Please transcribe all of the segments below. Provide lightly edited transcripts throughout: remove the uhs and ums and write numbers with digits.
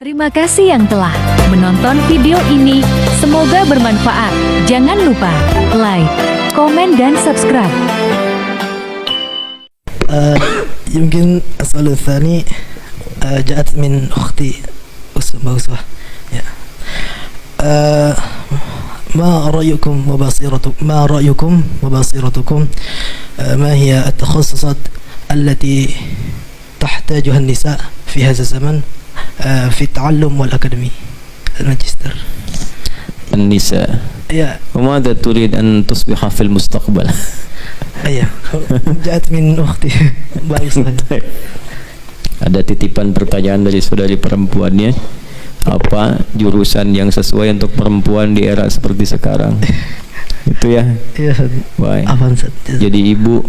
Terima kasih yang telah menonton video ini. Semoga bermanfaat. Jangan lupa like, komen, dan subscribe. يمكن السؤال الثاني جاءت من أختي أسمى. ما رأيكم وبصيرتكم ما هي التخصصات التي تحتاجها النساء في هذا الزمن في التعلم والأكاديمي الماجستير النساء وماذا تريد أن تصبح في المستقبل؟ جاءت من أختي. Ada titipan pertanyaan dari saudari perempuannya, apa jurusan yang sesuai untuk perempuan di era seperti sekarang? Itu ya. Baik. Jadi ibu.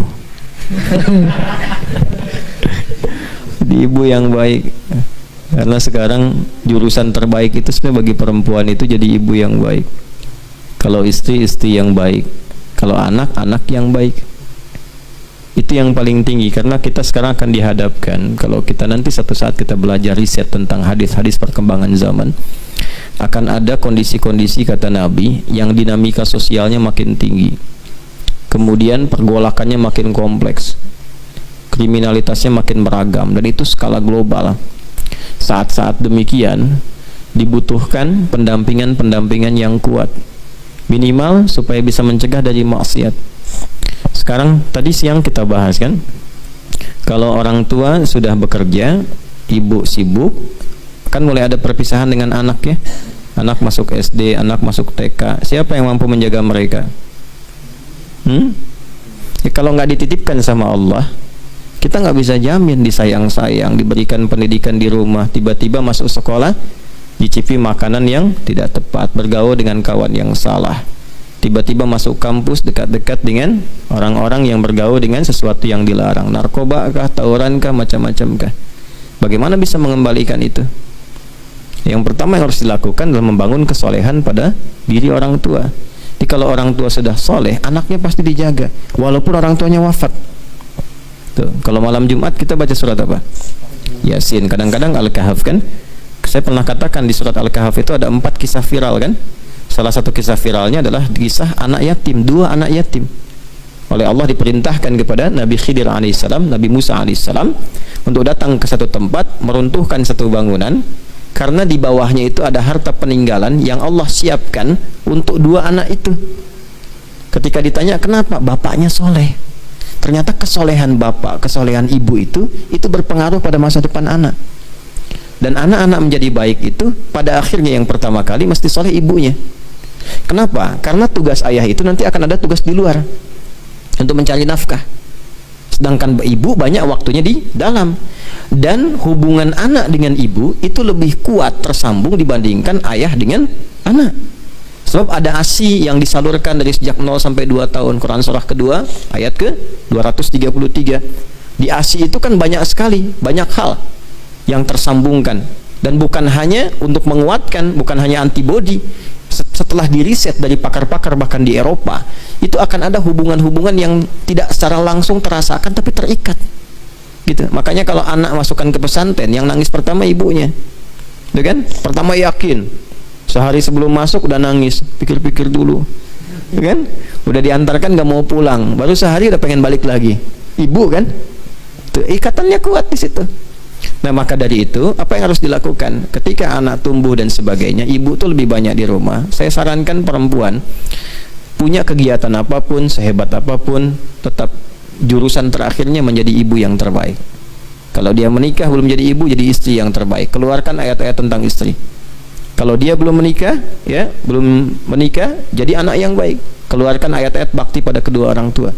Jadi ibu yang baik. Karena sekarang jurusan terbaik itu sebenarnya bagi perempuan itu jadi ibu yang baik. Kalau istri yang baik. Kalau anak yang baik. Itu yang paling tinggi, karena kita sekarang akan dihadapkan, kalau kita nanti satu saat kita belajar riset tentang hadis-hadis perkembangan zaman, akan ada kondisi-kondisi, kata Nabi, yang dinamika sosialnya makin tinggi, kemudian pergolakannya makin kompleks, kriminalitasnya makin beragam, dan itu skala global. Saat-saat demikian dibutuhkan pendampingan yang kuat, minimal supaya bisa mencegah dari maksiat. Sekarang tadi siang kita bahas kan, kalau orang tua sudah bekerja, ibu sibuk, kan mulai ada perpisahan dengan anak ya. Anak masuk SD, anak masuk TK, siapa yang mampu menjaga mereka? Ya, kalau nggak dititipkan sama Allah, kita nggak bisa jamin disayang-sayang, diberikan pendidikan di rumah, tiba-tiba masuk sekolah dicipi makanan yang tidak tepat, bergaul dengan kawan yang salah, tiba-tiba masuk kampus dekat-dekat dengan orang-orang yang bergaul dengan sesuatu yang dilarang, narkoba kah, tawuran kah, macam-macam kah. Bagaimana bisa mengembalikan itu? Yang pertama yang harus dilakukan adalah membangun kesolehan pada diri orang tua. Jadi kalau orang tua sudah soleh, anaknya pasti dijaga walaupun orang tuanya wafat. Tuh, kalau malam Jumat kita baca surat apa? Yasin, kadang-kadang Al-Kahf kan. Saya pernah katakan di surat Al-Kahf itu ada 4 kisah viral kan. Salah satu kisah viralnya adalah kisah anak yatim, 2 anak yatim. Oleh Allah diperintahkan kepada Nabi Khidir alaihissalam, Nabi Musa alaihissalam untuk datang ke satu tempat, meruntuhkan satu bangunan, karena di bawahnya itu ada harta peninggalan yang Allah siapkan untuk 2 anak itu. Ketika ditanya kenapa, bapaknya soleh. Ternyata kesolehan bapak, kesolehan ibu itu berpengaruh pada masa depan anak. Dan anak-anak menjadi baik itu pada akhirnya yang pertama kali mesti soleh ibunya. Kenapa? Karena tugas ayah itu nanti akan ada tugas di luar untuk mencari nafkah, sedangkan ibu banyak waktunya di dalam. Dan hubungan anak dengan ibu itu lebih kuat tersambung dibandingkan ayah dengan anak, sebab ada ASI yang disalurkan dari sejak 0 sampai 2 tahun. Quran surah kedua ayat ke 233. Di ASI itu kan banyak sekali, banyak hal yang tersambungkan, dan bukan hanya untuk menguatkan, bukan hanya antibodi. Setelah diriset dari pakar-pakar bahkan di Eropa, itu akan ada hubungan-hubungan yang tidak secara langsung terasakan tapi terikat gitu. Makanya kalau anak masukkan ke pesantren, yang nangis pertama ibunya, gitu kan? Pertama yakin, sehari sebelum masuk udah nangis, pikir-pikir dulu, gitu kan? Udah diantarkan gak mau pulang, baru sehari udah pengen balik lagi, ibu kan? Tuh, ikatannya kuat di situ. Nah, maka dari itu apa yang harus dilakukan ketika anak tumbuh dan sebagainya, ibu tuh lebih banyak di rumah. Saya sarankan perempuan punya kegiatan apapun, sehebat apapun, tetap jurusan terakhirnya menjadi ibu yang terbaik. Kalau dia menikah belum jadi ibu, jadi istri yang terbaik. Keluarkan ayat-ayat tentang istri. Kalau dia belum menikah, jadi anak yang baik. Keluarkan ayat-ayat bakti pada kedua orang tua.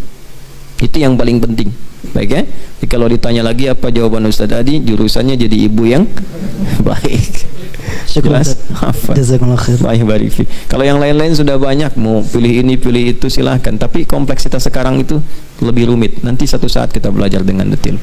Itu yang paling penting. Baik ya. Jadi kalau ditanya lagi apa jawaban Ustaz tadi, jurusannya jadi ibu yang baik. Jelas? Jazakallahu khair. Baik. Kalau yang lain-lain sudah banyak, mau pilih ini pilih itu silahkan, tapi kompleksitas sekarang itu lebih rumit. Nanti satu saat kita belajar dengan detail.